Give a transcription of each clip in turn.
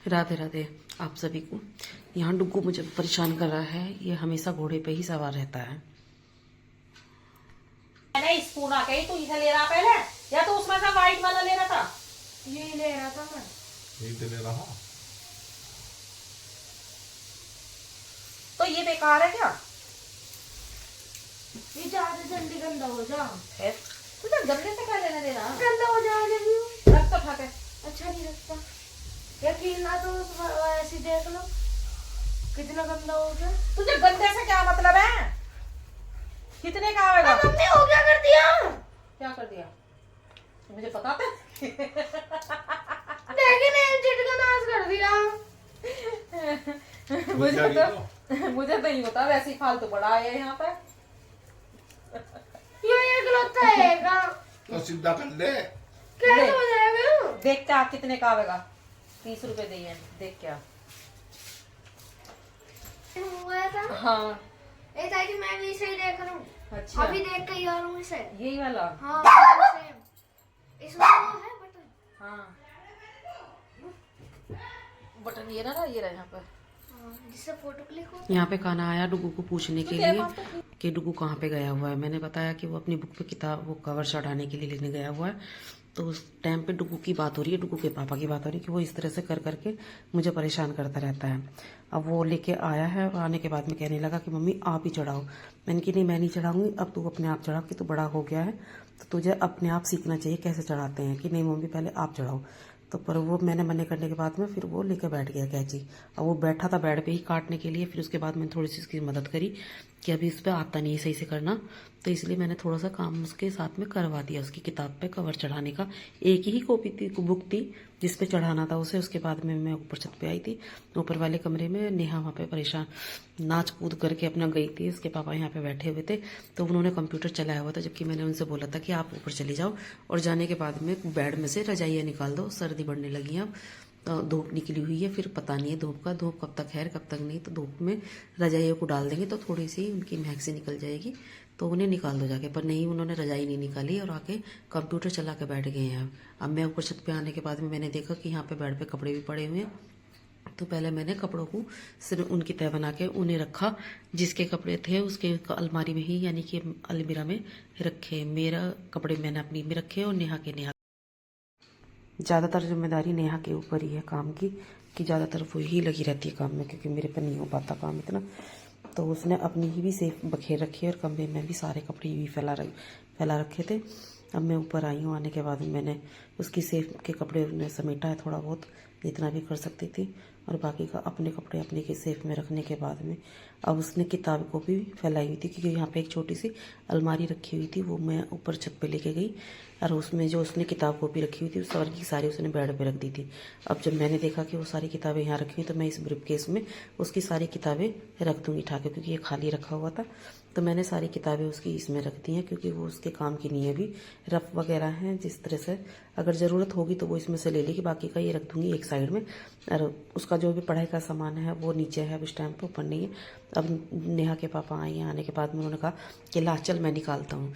राधे राधे आप सभी को। यहाँ डुग्गू मुझे परेशान कर रहा है, ये हमेशा घोड़े पे ही सवार रहता है। मैंने स्पून आके ही तू इसे ले रहा पहले, या तो उसमें से व्हाइट वाला ले रहा था? ये ले रहा था मैं। यही ले रहा। तो ये बेकार है क्या? ये ज्यादा जल्दी गंदा हो जा। फिर तुझे गंदे से क्या लेना देना? गंदा हो जाएगा। रख तो ठाके। अच्छा नहीं लगता। यकीन ना तो ऐसे देख लो कितना गंदा हो गया। तुझे गंदे से क्या मतलब है? कितने का आएगा? मम्मी हो क्या कर दिया? क्या कर दिया? मुझे पता था। देखी नहीं चिट का नाश कर दिया। मुझे तो नहीं पता, वैसे ही फालतू पड़ा है यहाँ पे। ये इकलौता है तो सीधा कर ले। कैसे हो जाएगा? देख क्या कितने का आएगा? 30 रुपए दिए, देख क्या। हुआ था। हाँ एक था कि मैं भी इसे ही देख रहा हूँ। अच्छा, अभी देख के आ रहा हूँ इसे। यही वाला। हाँ सेम। इसमें वो है बटन। हाँ बटन ये रहा यहाँ पे। हाँ, जिससे फोटो क्लिक हो। यहाँ पे खाना आया डुग्गू को पूछने के लिए कि डुग्गू कहाँ पे गया हुआ है। मैंने बताया कि वो अपनी बुक पे किताब वो कवर चढ़ाने के लिए लेने गया हुआ है। तो उस टाइम पे डुग्गू की बात हो रही है, डुग्गू के पापा की बात हो रही है कि वो इस तरह से कर करके मुझे परेशान करता रहता है। अब वो लेके आया है, आने के बाद में कहने लगा कि मम्मी आप ही चढ़ाओ। मैंने कि नहीं मैं नहीं चढ़ाऊंगी, अब तू अपने आप चढ़ाओ कि तू बड़ा हो गया है तो तुझे अपने आप सीखना चाहिए कैसे चढ़ाते हैं। कि नहीं मम्मी पहले आप चढ़ाओ। तो पर वो मैंने मना करने के बाद में फिर वो लेकर बैठ गया कैंची। अब वो बैठा था बेड पे ही काटने के लिए। फिर उसके बाद मैंने थोड़ी सी उसकी मदद करी कि अभी इस पर आता नहीं है सही से करना, तो इसलिए मैंने थोड़ा सा काम उसके साथ में करवा दिया। उसकी किताब पे कवर चढ़ाने का एक ही कॉपी थी, बुक थी जिस पे चढ़ाना था उसे। उसके बाद में मैं ऊपर छत पे आई थी, ऊपर वाले कमरे में। नेहा वहाँ पे परेशान नाच कूद करके अपना गई थी। उसके पापा यहाँ पे बैठे हुए थे तो उन्होंने कंप्यूटर चलाया हुआ था, जबकि मैंने उनसे बोला था कि आप ऊपर चली जाओ और जाने के बाद में बेड में से रजाइयाँ निकाल दो, सर्दी बढ़ने लगी है अब। तो धूप निकली हुई है, फिर पता नहीं है धूप कब तक है कब तक नहीं। तो धूप में रजाइयों को डाल देंगे तो थोड़ी सी उनकी महक से निकल जाएगी, तो उन्हें निकाल दो जाके। पर नहीं, उन्होंने रजाई नहीं निकाली और आके कंप्यूटर चला के बैठ गए हैं। अब मैं ऊपर छत पे आने के बाद में मैंने देखा कि यहाँ पे बेड पे कपड़े भी पड़े हुए हैं। तो पहले मैंने कपड़ों को सिर्फ उनकी तह बना के उन्हें रखा, जिसके कपड़े थे उसके अलमारी में ही यानी कि अलमीरा में रखे। मेरा कपड़े मैंने अपनी में रखे और नेहा के ज़्यादातर जिम्मेदारी नेहा के ऊपर ही है काम की, कि ज़्यादातर वो ही लगी रहती है काम में, क्योंकि मेरे पर नहीं हो पाता काम इतना। तो उसने अपनी ही भी सेफ बखेर रखी है और कमरे में भी सारे कपड़े भी फैला रखे थे। अब मैं ऊपर आई हूँ, आने के बाद मैंने उसकी सेफ के कपड़े समेटा है थोड़ा बहुत, जितना भी कर सकती थी, और बाकी का अपने कपड़े अपने के सेफ में रखने के बाद में अब उसने किताब को भी फैलाई हुई थी, क्योंकि यहाँ पे एक छोटी सी अलमारी रखी हुई थी, वो मैं ऊपर छत पे लेके गई और उसमें जो उसने किताब कॉपी रखी हुई थी उस सारी की सारी उसने बेड पे रख दी थी। अब जब मैंने देखा कि वो सारी किताबें यहाँ रखी हुई, तो मैं इस ब्रीफ केस में उसकी सारी किताबें रख दूँगी उठा के, क्योंकि ये खाली रखा हुआ था। तो मैंने सारी किताबें उसकी इसमें रख दी हैं, क्योंकि वो उसके काम की नहीं है। अभी रफ वगैरह हैं, जिस तरह से अगर ज़रूरत होगी तो वो इसमें से ले लेगी, बाकी का ये रख दूँगी एक साइड में। और उसका जो भी पढ़ाई का सामान है वो नीचे है, अब इस टाइम पे ऊपर नहीं है। अब नेहा के पापा आए हैं, आने के बाद में उन्होंने कहा कि ला चल मैं निकालता हूँ।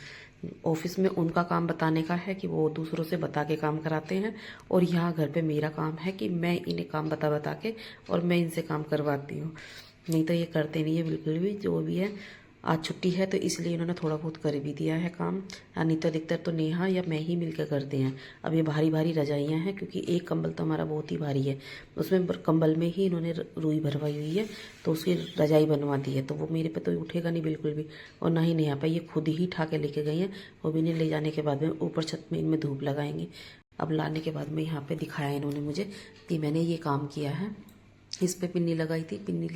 ऑफिस में उनका काम बताने का है कि वो दूसरों से बता के काम कराते हैं, और यहाँ घर पे मेरा काम है कि मैं इन्हें काम बता के और मैं इनसे काम करवाती हूँ। नहीं तो ये करते नहीं है बिल्कुल भी। जो भी है आज छुट्टी है तो इसलिए इन्होंने थोड़ा बहुत कर भी दिया है काम, नहीं तो अधिकतर तो नेहा या मैं ही मिलकर करते हैं। अब ये भारी भारी रजाइयाँ हैं, क्योंकि एक कंबल तो हमारा बहुत ही भारी है, उसमें कंबल में ही इन्होंने रुई भरवाई हुई है, तो उसकी रजाई बनवा दी है। तो वो मेरे पे तो उठेगा नहीं बिल्कुल भी, और ना ही नेहा पे। ये खुद ही ठा के लेके गई हैं, वो भी इन्हें ले जाने के बाद में ऊपर छत में इनमें धूप लगाएंगे। अब लाने के बाद में यहाँ पे दिखाया इन्होंने मुझे कि मैंने ये काम किया है। इस पे पिन्नी लगाई थी, पिन्नी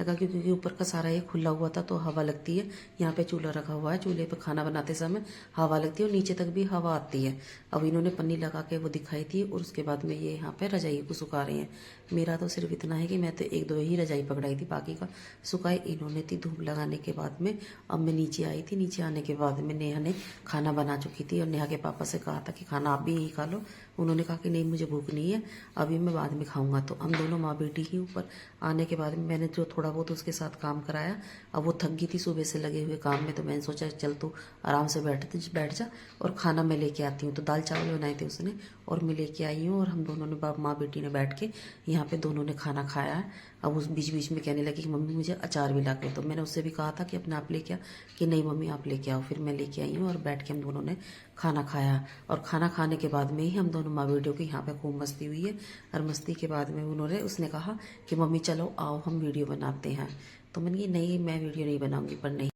लगा क्योंकि ऊपर का सारा ये खुला हुआ था तो हवा लगती है। यहाँ पे चूल्हा रखा हुआ है, चूल्हे पे खाना बनाते समय हवा लगती है और नीचे तक भी हवा आती है। अब इन्होंने पन्नी लगा के वो दिखाई थी, और उसके बाद में ये यहाँ पे रजाई को सुखा रहे हैं। मेरा तो सिर्फ इतना है कि मैं तो एक दो ही रजाई पकड़ाई थी, बाकी का सुखाई इन्होंने थी धूप लगाने के बाद में। अब मैं नीचे आई थी, नीचे आने के बाद में नेहा ने खाना बना चुकी थी, और नेहा के पापा से कहा था कि खाना आप भी यही खा लो। उन्होंने कहा कि नहीं मुझे भूख नहीं है, अभी मैं बाद में खाऊंगा। तो हम दोनों माँ बेटी ही ऊपर आने के बाद में मैंने जो थोड़ा बहुत उसके साथ काम कराया। अब वो थक गई थी सुबह से लगे हुए काम में, तो मैंने सोचा चल तू आराम से बैठ जा और खाना मैं लेके आती हूँ। तो दाल चावल बनाए थे उसने, और मैं लेके आई हूँ और हम दोनों ने बाप माँ बेटी ने बैठ के यहाँ पे दोनों ने खाना खाया है। अब उस बीच बीच में कहने लगी कि मम्मी मुझे अचार भी ला के दो। मैंने उससे भी कहा था कि अपने आप लेके आ, कि नहीं मम्मी आप लेके आओ। फिर मैं लेके आई हूँ और बैठ के हम दोनों ने खाना खाया। और खाना खाने के बाद में ही हम दोनों माँ बेटियों की यहाँ पे खूब मस्ती हुई है। और मस्ती के बाद में उसने कहा कि मम्मी चलो आओ हम वीडियो बनाते हैं। तो मैंने कहा नहीं मैं वीडियो नहीं बनाऊंगी, पर नहीं